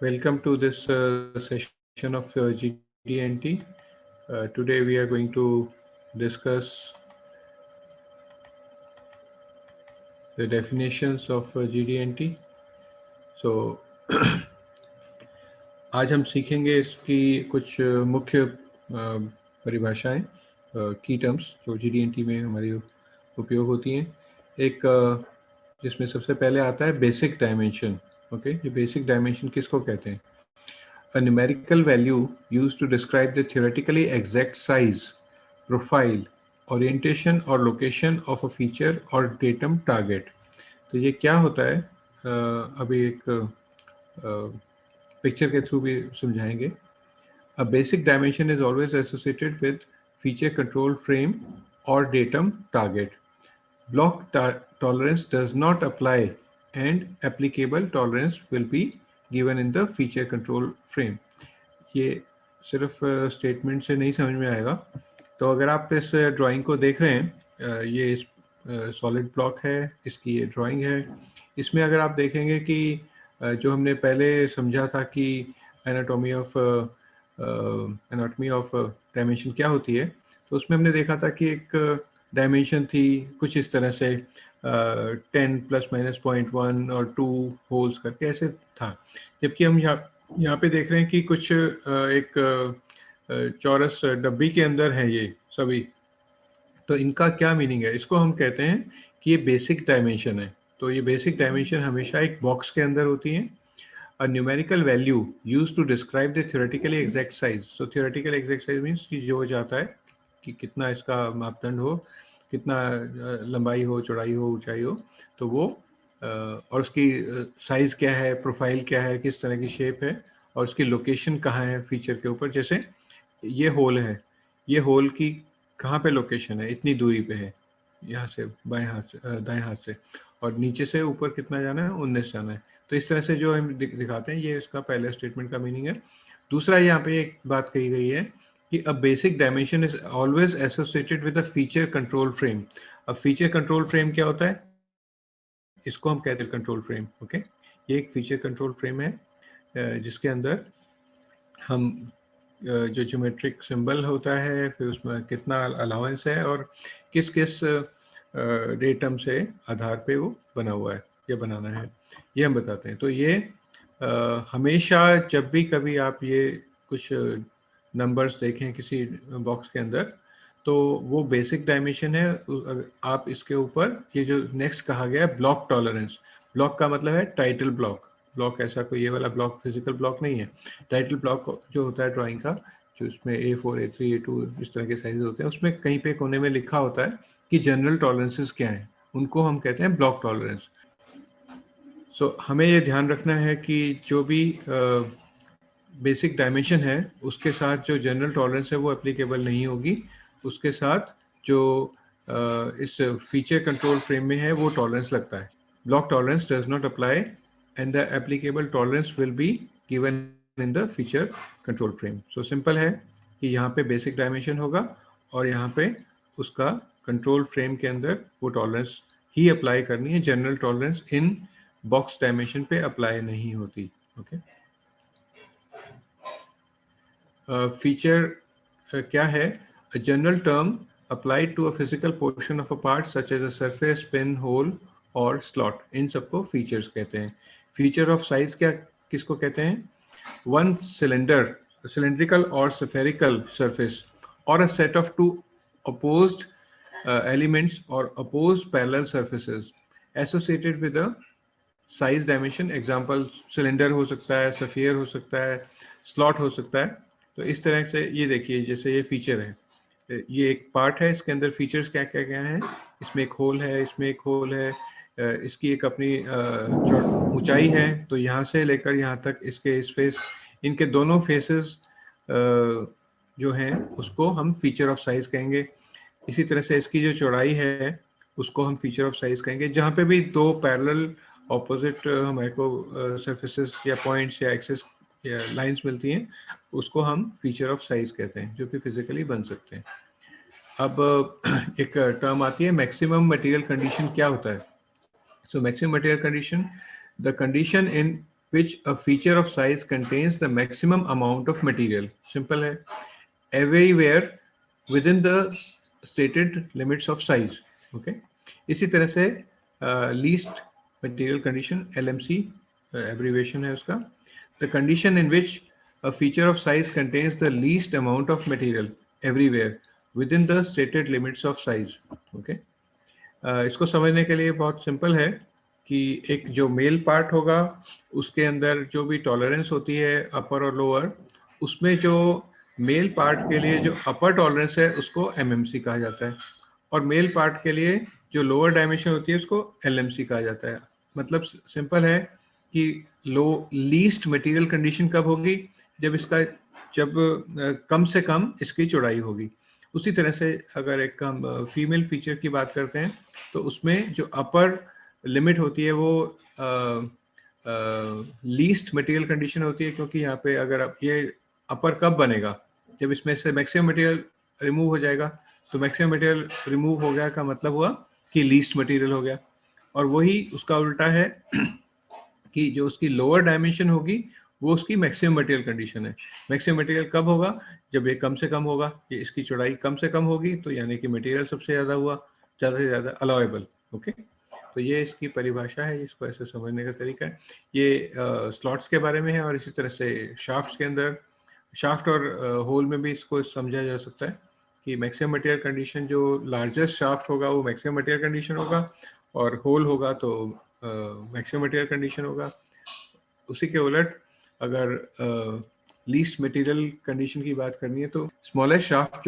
Welcome to this session of GD&T. Today we are going to discuss the definitions of GD&T. So आज हम सीखेंगे इसकी कुछ मुख्य परिभाषाएं, की टर्म्स जो GD&T में हमारी उपयोग होती हैं। एक जिसमें सबसे पहले आता है बेसिक डायमेंशन। ओके, ये बेसिक डायमेंशन किसको कहते हैं? A numerical value used to describe the theoretically exact size, profile, orientation or location of a feature or datum target. तो ये क्या होता है, अभी एक पिक्चर के थ्रू भी समझाएंगे. A basic dimension is always associated with feature control frame or datum target. Block tolerance does not apply and applicable tolerance will be given in the feature control frame. ये सिर्फ statement से नहीं समझ में आएगा. तो अगर आप इस ड्राइंग को देख रहे हैं, ये सॉलिड ब्लॉक है, इसकी ये ड्राइंग है. इसमें अगर आप देखेंगे कि जो हमने पहले समझा था कि एनाटॉमी ऑफ डायमेंशन क्या होती है, तो उसमें हमने देखा था कि एक डायमेंशन थी कुछ इस तरह से 10 प्लस माइनस 0.1 और 2 होल्स करके ऐसे था. जबकि हम यहाँ पे देख रहे हैं कि कुछ एक चौरस डब्बी के अंदर है ये सभी. तो इनका क्या मीनिंग है? इसको हम कहते हैं कि ये बेसिक डायमेंशन है. तो ये बेसिक डायमेंशन हमेशा एक बॉक्स के अंदर होती है. A numerical value used to describe the theoretically exact size. So theoretical exact size means कि जो जाता है कि कितना इसका मापदंड हो, कितना लंबाई हो, चौड़ाई हो, ऊंचाई हो, तो वो और उसकी साइज क्या है, प्रोफाइल क्या है, किस तरह की शेप है और उसकी लोकेशन कहाँ है फीचर के ऊपर. जैसे ये होल है, ये होल की कहाँ पे लोकेशन है, इतनी दूरी पे है, यहाँ से बाएं हाथ से दाएं हाथ से, और नीचे से ऊपर कितना जाना है, 19 जाना है. तो इस तरह से जो हम दिखाते हैं, ये इसका पहले स्टेटमेंट का मीनिंग है. दूसरा यहाँ पे एक बात कही गई है कि a basic dimension is always associated with a feature control frame. अब फीचर कंट्रोल फ्रेम क्या होता है? इसको हम कहते हैं कंट्रोल फ्रेम. ओके, ये एक फीचर कंट्रोल फ्रेम है जिसके अंदर हम जो ज्योमेट्रिक सिंबल होता है, फिर उसमें कितना अलाउंस है और किस किस डेटम से आधार पे वो बना हुआ है या बनाना है, ये हम बताते हैं. तो ये हमेशा जब भी कभी आप ये कुछ नंबर्स देखें किसी बॉक्स के अंदर, तो वो बेसिक डायमेंशन है. आप इसके ऊपर ये जो नेक्स्ट कहा गया है ब्लॉक टॉलरेंस. ब्लॉक का मतलब है टाइटल ब्लॉक. ब्लॉक ऐसा कोई ये वाला ब्लॉक फिजिकल ब्लॉक नहीं है. टाइटल ब्लॉक जो होता है ड्राइंग का, जो इसमें A4, A3, A2 इस तरह के साइज होते हैं, उसमें कहीं पे कोने में लिखा होता है कि जनरल टॉलरेंसेस क्या हैं, उनको हम कहते हैं ब्लॉक टॉलरेंस. सो हमें ये ध्यान रखना है कि जो भी बेसिक डायमेंशन है उसके साथ जो जनरल टॉलरेंस है वो एप्लीकेबल नहीं होगी. उसके साथ जो इस फीचर कंट्रोल फ्रेम में है वो टॉलरेंस लगता है. Block tolerance does not apply and the applicable tolerance will be given in the feature control frame. So simple है कि यहाँ पे बेसिक डायमेंशन होगा और यहाँ पे उसका कंट्रोल फ्रेम के अंदर वो टॉलरेंस ही अप्लाई करनी है. General tolerance in box dimension पे अप्लाई नहीं होती. ओके, feature क्या है? A general term applied to a physical portion of a part such as a surface, pin, hole और slot. इन सबको features कहते हैं. Feature of size क्या किसको कहते हैं? One cylinder, cylindrical or spherical surface or a set of two opposed elements or opposed parallel surfaces associated with a size dimension. Example cylinder हो सकता है, sphere हो सकता है, slot हो सकता है. तो इस तरह से ये देखिए, जैसे ये फीचर है, ये एक पार्ट है, इसके अंदर फीचर्स क्या क्या क्या हैं. इसमें एक होल है, इसमें एक होल है, इसकी एक अपनी ऊंचाई है. तो यहाँ से लेकर यहाँ तक इसके इस फेस, इनके दोनों फेसेस जो हैं उसको हम फीचर ऑफ साइज कहेंगे. इसी तरह से इसकी जो चौड़ाई है उसको हम फीचर ऑफ साइज कहेंगे. जहाँ पे भी दो पैरेलल ऑपोजिट हमारे को सरफेसेस या पॉइंट्स या एक्सेस या लाइंस मिलती हैं, उसको हम फीचर ऑफ साइज कहते हैं, जो कि फिजिकली बन सकते हैं. अब एक टर्म आती है मैक्सिमम मटेरियल कंडीशन. क्या होता है? So maximum material condition, the condition in which a feature of size contains the maximum amount of material. Simple है, everywhere within the stated limits of size. Okay. इसी तरह से least material condition LMC abbreviation है उसका, the condition in which a feature of size contains the least amount of material everywhere within the stated limits of size. Okay. इसको समझने के लिए बहुत सिंपल है कि एक जो मेल पार्ट होगा उसके अंदर जो भी टॉलरेंस होती है अपर और लोअर, उसमें जो मेल पार्ट के लिए जो अपर टॉलरेंस है उसको एमएमसी कहा जाता है, और मेल पार्ट के लिए जो लोअर डायमेंशन होती है उसको एलएमसी कहा जाता है. मतलब सिंपल है कि लीस्ट मटेरियल कंडीशन कब होगी, जब कम से कम इसकी चौड़ाई होगी. उसी तरह से अगर एक हम फीमेल फीचर की बात करते हैं तो उसमें जो अपर लिमिट होती है वो लीस्ट मटेरियल कंडीशन होती है, क्योंकि यहाँ पे अगर आप ये अपर कब बनेगा, जब इसमें से मैक्सिमम मटेरियल रिमूव हो जाएगा. तो मैक्सिमम मटेरियल रिमूव हो गया का मतलब हुआ कि लीस्ट मटेरियल हो गया, और वही उसका उल्टा है कि जो उसकी लोअर डायमेंशन होगी वो उसकी मैक्सिमम मटेरियल कंडीशन है. मैक्सिमम मटेरियल कब होगा, जब ये कम से कम होगा, ये इसकी चौड़ाई कम से कम होगी, तो यानी कि मटेरियल सबसे ज़्यादा हुआ, ज़्यादा से ज़्यादा अलाउेबल. ओके, तो ये इसकी परिभाषा है, इसको ऐसे समझने का तरीका है. ये स्लॉट्स के बारे में है, और इसी तरह से शाफ्ट के अंदर, शाफ्ट और होल में भी इसको समझा जा सकता है कि मैक्सिमम मटेरियल कंडीशन जो लार्जेस्ट शाफ्ट होगा वो मैक्सिमम मटेरियल कंडीशन होगा, और होल होगा तो मैक्सिमम मटेरियल कंडीशन होगा. उसी के उलट अगर लीस्ट मटेरियल कंडीशन की बात करनी है तो स्मॉलेस्ट शाफ्ट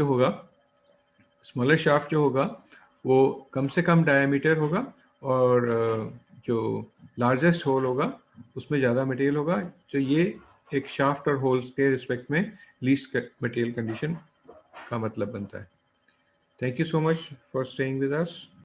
जो होगा वो कम से कम डायमीटर होगा, और जो लार्जेस्ट होल होगा उसमें ज़्यादा मटेरियल होगा. तो ये एक शाफ्ट और होल्स के रिस्पेक्ट में लीस्ट मटेरियल कंडीशन का मतलब बनता है. Thank you so much for staying with us.